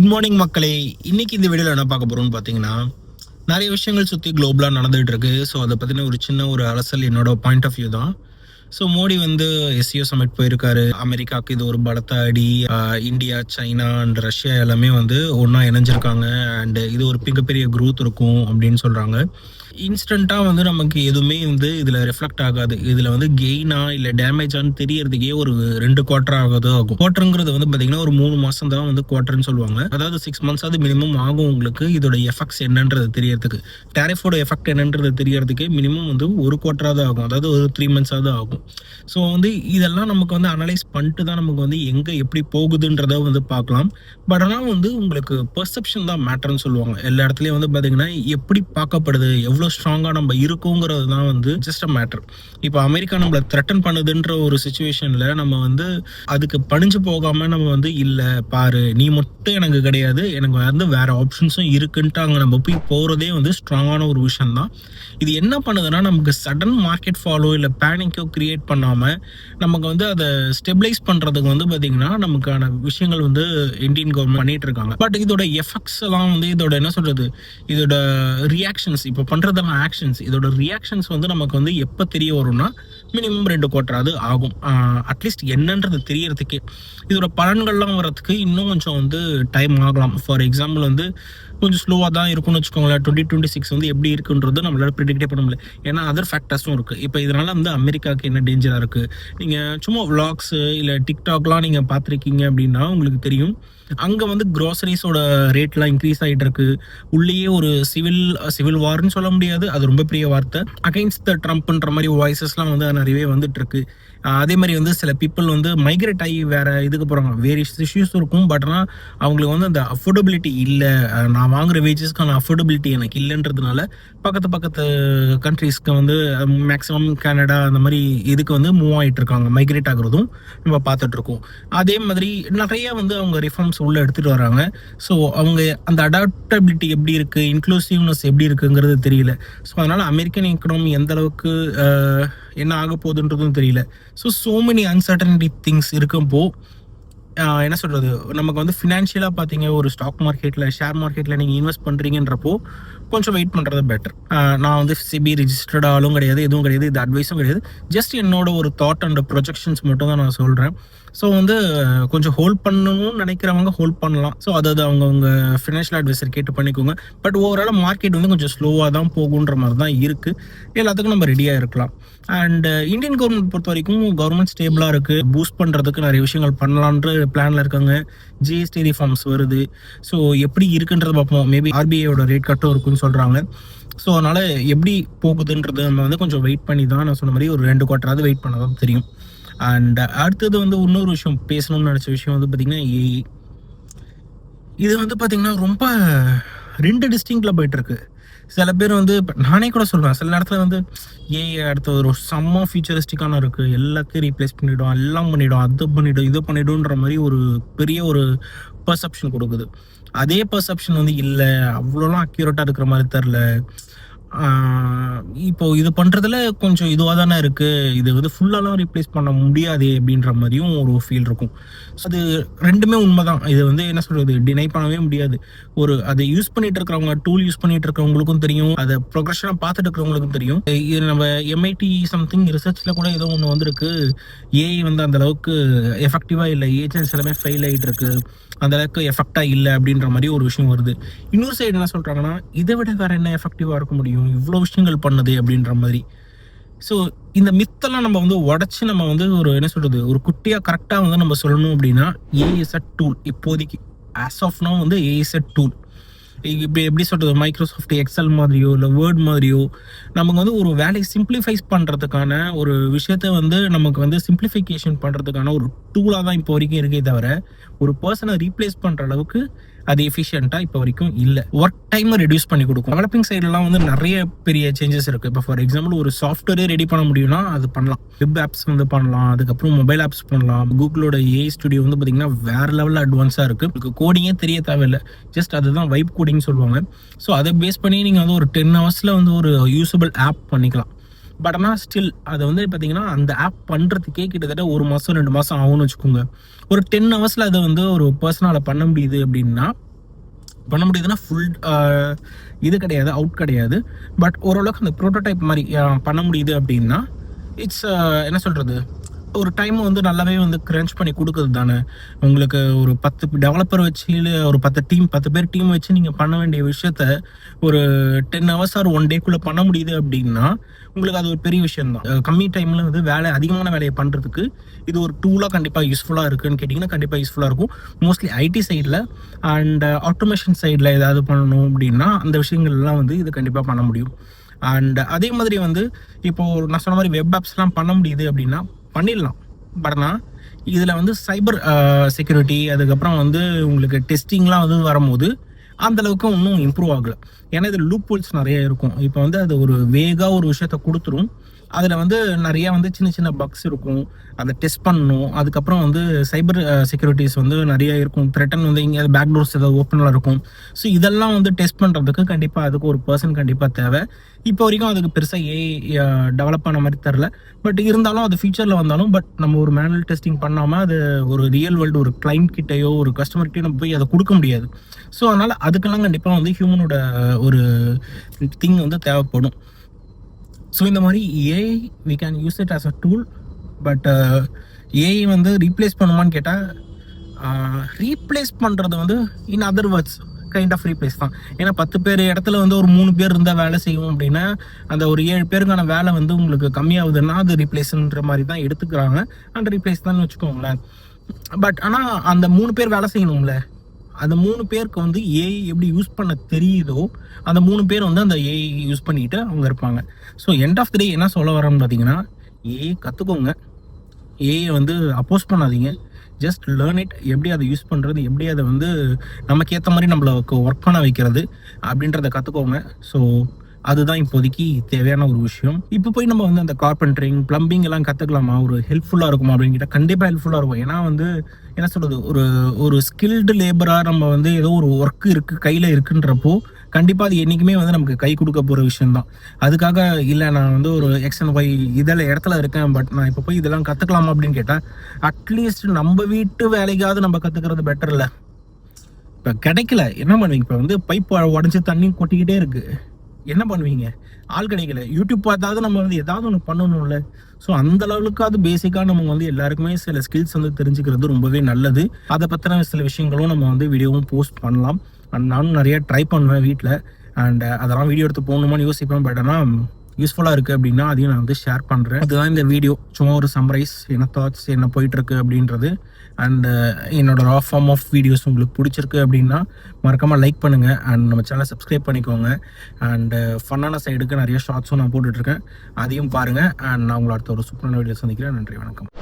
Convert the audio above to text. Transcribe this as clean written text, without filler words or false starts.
Good morning மக்களே. இன்னைக்கு இந்த வீடியோவில் என்ன பார்க்க போறோம்னு பார்த்தீங்கன்னா, நிறைய விஷயங்கள் சுற்றி குளோபலாக நடந்துகிட்டு இருக்கு. ஸோ அதை பற்றின ஒரு சின்ன அலசல் என்னோட பாயிண்ட் ஆஃப் வியூ தான். ஸோ மோடி வந்து எஸ்சிஓ சமிட் போயிருக்காரு. அமெரிக்காவுக்கு இது ஒரு பலத்த அடி. இந்தியா, சைனா அண்ட் ரஷ்யா எல்லாமே வந்து ஒன்றா இணைஞ்சிருக்காங்க. அண்ட் இது ஒரு மிகப்பெரிய குரோத் இருக்கும் அப்படின்னு சொல்கிறாங்க. இன்ஸ்டண்ட்டாக வந்து நமக்கு எதுவுமே வந்து இதில் ரிஃப்ளெக்ட் ஆகாது. இதில் வந்து கெயினா இல்லை டேமேஜான்னு தெரியறதுக்கே ஒரு 2 குவார்டர் ஆகும். குவார்டருங்கிறது வந்து பார்த்தீங்கன்னா ஒரு 3 மாதம் தான் வந்து குவார்டர்னு சொல்லுவாங்க. அதாவது 6 months அது மினிமம் ஆகும் உங்களுக்கு இதோட எஃபெக்ட்ஸ் என்னன்றது தெரியறதுக்கு. டேரிஃபோட எஃபெக்ட் என்னன்றது தெரியறதுக்கு மினிமம் வந்து ஒரு குவார்டராக ஆகும். அதாவது ஒரு 3 months ஆகும். ஸோ வந்து இதெல்லாம் நமக்கு வந்து அனலைஸ் பண்ணிட்டு தான் நமக்கு வந்து எங்கே எப்படி போகுதுன்றத வந்து பார்க்கலாம். பட் ஆனால் வந்து உங்களுக்கு பெர்செப்ஷன் தான் மேட்டர்னு சொல்லுவாங்க. எல்லா இடத்துலையும் வந்து பார்த்தீங்கன்னா எப்படி பார்க்கப்படுது, எவ்வளோ ஸ்ட்ராங்காக நம்ம இருக்கோங்கிறது தான் வந்து ஜஸ்ட் அ மேட்டர். இப்போ அமெரிக்கா நம்மளை த்ரெட்டன் பண்ணுதுன்ற ஒரு சுச்சுவேஷனில் நம்ம வந்து அதுக்கு பணிஞ்சு போகாமல் நம்ம வந்து இல்லை பாரு நீ மட்டும் எனக்கு கிடையாது, எனக்கு வந்து வேற ஆப்ஷன்ஸும் இருக்குன்ட்டு அங்கே நம்ம போய் போகிறதே வந்து ஸ்ட்ராங்கான ஒரு விஷயம் தான். இது என்ன பண்ணுதுன்னா நமக்கு சடன் மார்க்கெட் ஃபாலோ இல்லை பேனிக்கோ கிரியேட் பண்ணாமல் நமக்கு வந்து அதை ஸ்டெபிளைஸ் பண்ணுறதுக்கு வந்து பார்த்தீங்கன்னா நமக்கான விஷயங்கள் வந்து இந்தியன் கவர்மெண்ட் பண்ணிட்டு இருக்காங்க. பட் இதோட எஃபெக்ட்ஸ் எல்லாம் வந்து இதோட என்ன சொல்றது, இதோட ரியாக்ஷன்ஸ் இப்போ பண்ணுறதெல்லாம் ஆக்ஷன்ஸ், இதோட ரியாக்ஷன்ஸ் வந்து நமக்கு வந்து எப்போ தெரிய வரும்னா மினிமம் 2 குவார்டராது ஆகும். அட்லீஸ்ட் என்னன்றது தெரியறதுக்கே. இதோட பலன்கள்லாம் வர்றதுக்கு இன்னும் கொஞ்சம் வந்து டைம் ஆகலாம். ஃபார் எக்ஸாம்பிள் வந்து கொஞ்சம் ஸ்லோவாக தான் இருக்கும்னு வச்சுக்கோங்களேன். 2026 வந்து எப்படி இருக்குன்றது நம்மளால ப்ரிடிக்டே பண்ண முடியல. ஏன்னா அதர் ஃபேக்டர்ஸும் இருக்குது. இப்போ இதனால வந்து அமெரிக்காவுக்கு என்ன டேஞ்சராக இருக்குது, நீங்கள் சும்மா விளாக்ஸு இல்லை டிக்டாக்லாம் நீங்கள் பார்த்துருக்கீங்க அப்படின்னா உங்களுக்கு தெரியும். அங்கே வந்து க்ராசரிஸோட ரேட்லாம் இன்க்ரீஸ் ஆகிட்டு இருக்கு. உள்ளேயே ஒரு சிவில் வார்னு சொல்ல முடியாது, அது ரொம்ப பெரிய வார்த்தை. அகைன்ஸ்ட் த ட்ரம்ப்ன்ற மாதிரி வாய்ஸஸ்லாம் வந்து நிறையவே வந்துட்டு இருக்கு. அதே மாதிரி வந்து சில பீப்புள் வந்து மைக்ரேட் ஆகி வேற இதுக்கு போகிறாங்க. வேறு இஷ்யூஸ் இருக்கும். பட் ஆனால் அவங்களுக்கு வந்து அந்த அஃபோர்டபிலிட்டி இல்லை. நான் வாங்குற வேஜஸ்க்கான அஃபோர்டபிலிட்டி எனக்கு இல்லைன்றதுனால பக்கத்து கண்ட்ரீஸ்க்கு வந்து மேக்ஸிமம் கனடா அந்த மாதிரி இதுக்கு வந்து மூவ் ஆகிட்டு இருக்காங்க. மைக்ரேட் ஆகுறதும் நம்ம பார்த்துட்டு இருக்கோம். அதே மாதிரி நிறைய வந்து அவங்க ரிஃபார்ம்ஸ் உள்ள எடுத்துட்டு வராங்க. ஸோ அவங்க அந்த அடாப்டபிலிட்டி எப்படி இருக்கு, இன்க்ளூசிவ்னஸ் எப்படி இருக்குங்கிறது தெரியல. ஸோ அதனால அமெரிக்கன் எக்கனாமி எந்த அளவுக்கு என்ன ஆக போகுதுன்றதும் தெரியல. ஸோ மெனி அன்சர்டனிட்டி திங்ஸ் இருக்கும்போ என்ன சொல்கிறது, நமக்கு வந்து ஃபினான்ஷியலாக பார்த்தீங்க ஒரு ஸ்டாக் மார்க்கெட்டில் ஷேர் மார்க்கெட்டில் நீங்கள் இன்வெஸ்ட் பண்ணுறீங்கன்றப்போ கொஞ்சம் வெயிட் பண்ணுறது பெட்டர். நான் வந்து சிபி ரிஜிஸ்டர்ட் ஆளும் கிடையாது, எதுவும் கிடையாது, இது அட்வைஸும் கிடையாது. ஜஸ்ட் என்னோட ஒரு தாட் அண்ட் ப்ரொஜெக்ஷன்ஸ் மட்டும் தான் நான் சொல்கிறேன். ஸோ வந்து கொஞ்சம் ஹோல்ட் பண்ணணும்னு நினைக்கிறவங்க ஹோல்ட் பண்ணலாம். ஸோ அதாவது அவங்க ஃபினான்ஷியல் அட்வைசர் கேட்டு பண்ணிக்கோங்க. பட் ஓவரால் மார்க்கெட் வந்து கொஞ்சம் ஸ்லோவாக தான் போகுன்ற மாதிரி தான் இருக்குது. எல்லாத்துக்கும் நம்ம ரெடியாக இருக்கலாம். அண்ட் இந்தியன் கவர்மெண்ட் பொறுத்த வரைக்கும் கவர்மெண்ட் ஸ்டேபிளாக இருக்குது. பூஸ்ட் பண்ணுறதுக்கு நிறைய விஷயங்கள் பண்ணலான்ற பிளானில் இருக்காங்க. ஜிஎஸ்டி ரிஃபார்ம்ஸ் வருது. ஸோ எப்படி இருக்குன்றதை பார்ப்போம். மேபி ஆர்பிஐயோட ரேட் கட்டும் இருக்குன்னு சொல்கிறாங்க. ஸோ அதனால் எப்படி போகுதுன்றது நம்ம வந்து கொஞ்சம் வெயிட் பண்ணி தான், நான் சொன்ன மாதிரி ஒரு 2 குவார்டராவது வெயிட் பண்ண தான் தெரியும். அண்ட் அடுத்தது வந்து இன்னொரு விஷயம் பேசணும்னு நினச்ச விஷயம் வந்து பார்த்திங்கன்னா ஏஐ. இது வந்து பார்த்திங்கன்னா ரொம்ப 2 டிஸ்டிங்கில் போயிட்டுருக்கு. சில பேர் வந்து நானே கூட சொல்லுவேன், சில நேரத்தில் வந்து ஏஐ அடுத்த ஒரு செம்ம ஃபியூச்சரிஸ்டிக்கான இருக்குது, எல்லாத்தையும் ரீப்ளேஸ் பண்ணிவிடும், எல்லாம் பண்ணிவிடும், அது பண்ணிவிடும், இது பண்ணிவிடும்ன்ற மாதிரி ஒரு பெரிய ஒரு பர்செப்ஷன் கொடுக்குது. அதே பர்செப்ஷன் வந்து இல்லை, அவ்வளோலாம் அக்யூரேட்டாக இருக்கிற மாதிரி தெரில. இப்போ இது பண்ணுறதுல கொஞ்சம் இதுவாக தானே இருக்குது, இது வந்து ஃபுல்லாலாம் ரீப்ளேஸ் பண்ண முடியாது அப்படின்ற மாதிரியும் ஒரு ஃபீல் இருக்கும். ஸோ அது ரெண்டுமே உண்மை தான். இது வந்து என்ன சொல்கிறது, டினை பண்ணவே முடியாது. அதை யூஸ் பண்ணிட்டு இருக்கிறவங்க, டூல் யூஸ் பண்ணிட்டு இருக்கிறவங்களுக்கும் தெரியும், அதை ப்ரொக்ரெஷனாக பார்த்துட்டு இருக்கிறவங்களுக்கும் தெரியும். இது நம்ம எம்ஐடி சம்திங் ரிசர்ச்சில் கூட ஏதோ ஒன்று வந்திருக்கு, ஏஐ வந்து அந்த அளவுக்கு எஃபெக்டிவாக இல்லை, ஏஜென்ட்ஸ் எல்லாமே ஃபெயில் ஆகிட்டு இருக்கு, அந்த அளவுக்கு எஃபெக்டாக இல்லை அப்படின்ற மாதிரி ஒரு விஷயம் வருது. இன்னொரு சைடு என்ன சொல்கிறாங்கன்னா, இதை விட வேறு என்ன எஃபெக்டிவாக இருக்க முடியும், இவ்வளோ விஷயங்கள் பண்ணுது அப்படின்ற மாதிரி. ஸோ இந்த மித்தெல்லாம் நம்ம வந்து உடச்சி நம்ம வந்து ஒரு என்ன சொல்கிறது, ஒரு குட்டியாக கரெக்டாக வந்து நம்ம சொல்லணும் அப்படின்னா ஏஐ இஸ் அ டூல். இப்போதைக்கு ஆஸ் ஆஃப் நவ் வந்து ஏஐ இஸ் அ டூல். இப்போ எப்படி சொல்கிறது, மைக்ரோசாஃப்ட் எக்ஸல் மாதிரியோ இல்லை வேர்ட் மாதிரியோ நமக்கு வந்து ஒரு வேலையை சிம்பிளிஃபைஸ் பண்ணுறதுக்கான ஒரு விஷயத்த வந்து நமக்கு வந்து சிம்பிளிஃபிகேஷன் பண்ணுறதுக்கான ஒரு டூலாக தான் இப்போ வரைக்கும் இருக்கே தவிர ஒரு பர்சனை ரீப்ளேஸ் பண்ணுற அளவுக்கு அது எஃபிஷியண்ட்டாக இப்போ வரைக்கும் இல்லை. ஒர்க் டைமை ரெடியூஸ் பண்ணி கொடுக்கும். டெவலப்பிங் சைட்லாம் வந்து நிறைய பெரிய சேஞ்சஸ் இருக்குது. இப்போ ஃபார் எக்ஸாம்பிள் ஒரு சாஃப்ட்வேரே ரெடி பண்ண முடியும்னா அது பண்ணலாம். வெப் ஆப்ஸ் வந்து பண்ணலாம், அதுக்கப்புறம் மொபைல் ஆப்ஸ் பண்ணலாம். கூகுளோட ஏஐ ஸ்டுடியோ வந்து பார்த்திங்கன்னா வேறு லெவலில் அட்வான்ஸாக இருக்குது. உங்களுக்கு கோடிங்கே தெரிய தேவையில்லை, ஜஸ்ட் அதுதான் வைப் கோடிங் சொல்லுவாங்க. ஸோ அதை பேஸ் பண்ணி நீங்கள் வந்து ஒரு 10 hours வந்து ஒரு யூஸபிள் ஆப் பண்ணிக்கலாம். பட் ஆனால் ஸ்டில் அதை வந்து பார்த்தீங்கன்னா அந்த ஆப் பண்ணுறதுக்கே கிட்டத்தட்ட 1 மாதம் 2 மாதம் ஆகும்னு வச்சுக்கோங்க. ஒரு 10 hours அதை வந்து ஒரு பர்சனால் பண்ண முடியுது அப்படின்னா பண்ண முடியுதுன்னா ஃபுல் இது கிடையாது, அவுட் கிடையாது. பட் ஓரளவுக்கு அந்த ப்ரோட்டோடைப் மாதிரி பண்ண முடியுது அப்படின்னா இட்ஸ் என்ன சொல்கிறது, ஒரு டைம் வந்து நல்லாவே வந்து கிரன்ச் பண்ணி கொடுக்குறது தானே. உங்களுக்கு ஒரு 10 டெவலப்பர் வச்சு இல்லை ஒரு 10 பேர் டீம் வச்சு நீங்கள் பண்ண வேண்டிய விஷயத்த ஒரு 10 ஹவர்ஸ் ஆர் 1 டேக்குள்ளே பண்ண முடியுது அப்படின்னா உங்களுக்கு அது ஒரு பெரிய விஷயம் தான். கம்மி டைமில் வந்து அதிகமான வேலையை பண்ணுறதுக்கு இது ஒரு டூலாக கண்டிப்பாக யூஸ்ஃபுல்லாக இருக்குன்னு கேட்டிங்கன்னா கண்டிப்பாக யூஸ்ஃபுல்லாக இருக்கும். மோஸ்ட்லி ஐடி சைடில் அண்ட் ஆட்டோமேஷன் சைடில் ஏதாவது பண்ணணும் அப்படின்னா அந்த விஷயங்கள்லாம் வந்து இது கண்டிப்பாக பண்ண முடியும். அண்ட் அதே மாதிரி வந்து இப்போது நான் சொன்ன மாதிரி வெப் ஆப்ஸ்லாம் பண்ண முடியுது அப்படின்னா பண்ணிடலாம். பட் ஆனால் இதில் வந்து சைபர் செக்யூரிட்டி அதுக்கப்புறம் வந்து உங்களுக்கு டெஸ்டிங்லாம் வந்து வரும்போது அந்தளவுக்கு இன்னும் இம்ப்ரூவ் ஆகலை. ஏன்னா இதில் லூப் ஹோல்ஸ் நிறைய இருக்கும். இப்போ வந்து அது ஒரு வேகாக ஒரு விஷயத்த கொடுத்துரும். அதில் வந்து நிறையா வந்து சின்ன சின்ன பக்ஸ் இருக்கும், அதை டெஸ்ட் பண்ணணும். அதுக்கப்புறம் வந்து சைபர் செக்யூரிட்டிஸ் வந்து நிறைய இருக்கும். த்ரெட்டன் வந்து இங்கே பேக் டோர்ஸ் ஏதாவது ஓப்பனில் இருக்கும். ஸோ இதெல்லாம் வந்து டெஸ்ட் பண்ணுறதுக்கு கண்டிப்பாக அதுக்கு ஒரு பர்சன் கண்டிப்பாக தேவை. இப்போ வரைக்கும் அதுக்கு பெருசாக டெவலப் ஆன மாதிரி தெரில. பட் இருந்தாலும் அது ஃபியூச்சரில் வந்தாலும் பட் நம்ம ஒரு மேனுவல் டெஸ்டிங் பண்ணாமல் அது ஒரு ரியல் வேர்ல்டு ஒரு கிளைண்ட் கிட்டேயோ ஒரு கஸ்டமர்கிட்டயோ நம்ம போய் அதை கொடுக்க முடியாது. ஸோ அதனால் அதுக்கெல்லாம் கண்டிப்பாக வந்து ஹியூமனோட ஒரு திங் வந்து தேவைப்படும். ஸோ இந்த மாதிரி AI we can use it as a tool. But AI வந்து ரீப்ளேஸ் பண்ணுமான்னு கேட்டால் ரீப்ளேஸ் பண்ணுறது வந்து in other words kind of replace தான். ஏன்னா 10 பேர் இடத்துல வந்து ஒரு 3 பேர் இருந்தால் வேலை செய்யும் அப்படின்னா அந்த ஒரு 7 பேருக்கான வேலை வந்து உங்களுக்கு கம்மியாகுதுன்னா அது ரீப்ளேஸ்ன்ற மாதிரி தான் எடுத்துக்கிறாங்க. அண்ட் ரீப்ளேஸ் தான் வச்சுக்கோங்களேன். பட் ஆனால் அந்த 3 பேர் வேலை செய்யணும்ல, அந்த 3 பேருக்கு வந்து ஏஐ எப்படி யூஸ் பண்ண தெரியுதோ அந்த 3 பேர் வந்து அந்த ஏஐ யூஸ் பண்ணிட்டு அவங்க இருப்பாங்க. ஸோ எண்ட் ஆஃப் த டே என்ன சொல்ல வரோன்னு பார்த்தீங்கன்னா ஏஐ கற்றுக்கோங்க, ஏஐ வந்து அப்போஸ் பண்ணாதீங்க. Just learn it. எப்படி அதை யூஸ் பண்ணுறது, எப்படி அதை வந்து நமக்கு ஏற்ற மாதிரி நம்மளுக்கு ஒர்க் பண்ண வைக்கிறது அப்படின்றத கற்றுக்கோங்க. ஸோ அதுதான் இப்போதைக்கு தேவையான ஒரு விஷயம். இப்போ போய் நம்ம வந்து அந்த கார்பெண்டரிங் பிளம்பிங் எல்லாம் கற்றுக்கலாமா, ஒரு ஹெல்ப்ஃபுல்லாக இருக்குமா அப்படின்னு கேட்டால் கண்டிப்பாக ஹெல்ப்ஃபுல்லாக இருக்கும். ஏன்னா வந்து என்ன சொல்கிறது, ஒரு ஸ்கில்டு லேபராக நம்ம வந்து ஏதோ ஒரு ஒர்க்கு இருக்குது கையில் இருக்குன்றப்போ கண்டிப்பாக அது என்றைக்குமே வந்து நமக்கு கை கொடுக்க போகிற விஷயம்தான். அதுக்காக இல்லை நான் வந்து ஒரு XNY இடத்துல இருக்கேன் பட் நான் இப்போ போய் இதெல்லாம் கற்றுக்கலாமா அப்படின்னு கேட்டால் அட்லீஸ்ட் நம்ம வீட்டு வேலைக்காவது நம்ம கற்றுக்கிறது பெட்டர் இல்லை. இப்போ கிடைக்கல என்ன பண்ணுவீங்க? இப்போ வந்து பைப் உடஞ்சி தண்ணி கொட்டிக்கிட்டே இருக்குது, என்ன பண்ணுவீங்க? ஆள் கிடைக்கல. யூடியூப் பார்த்தாவது நம்ம வந்து ஏதாவது ஒன்று பண்ணணும்ல. ஸோ அந்த லெவலுக்காவது பேசிக்காக நம்ம வந்து எல்லாருக்குமே சில ஸ்கில்ஸ் வந்து தெரிஞ்சுக்கிறது ரொம்பவே நல்லது. அதை பற்றின சில விஷயங்களும் நம்ம வந்து வீடியோவும் போஸ்ட் பண்ணலாம். அண்ட் நானும் நிறைய ட்ரை பண்ணுவேன் வீட்டில். அண்ட் அதெல்லாம் வீடியோ எடுத்து போகணுமான்னு யோசிப்பேன். பட் ஆனால் யூஸ்ஃபுல்லாக இருக்குது அப்படின்னா அதையும் நான் வந்து ஷேர் பண்ணுறேன். அதுதான் இந்த வீடியோ, சும்மா ஒரு சம்மரைஸ், என்ன தாட்ஸ் என்ன போயிட்டுருக்கு அப்படின்றது. அண்ட் என்னோட ரா ஃபார்ம் ஆஃப் வீடியோஸ் உங்களுக்கு பிடிச்சிருக்கு அப்படின்னா மறக்காமல் லைக் பண்ணுங்கள். அண்ட் நம்ம சேனலை சப்ஸ்கிரைப் பண்ணிக்கோங்க. அண்டு ஃபன்னான சைடுக்கு நிறைய ஷார்ட்ஸும் நான் போட்டுட்ருக்கேன், அதையும் பாருங்கள். அண்ட் நான் உங்களை அடுத்த ஒரு சூப்பரான வீடியோ சந்திக்கிறேன். நன்றி, வணக்கம்.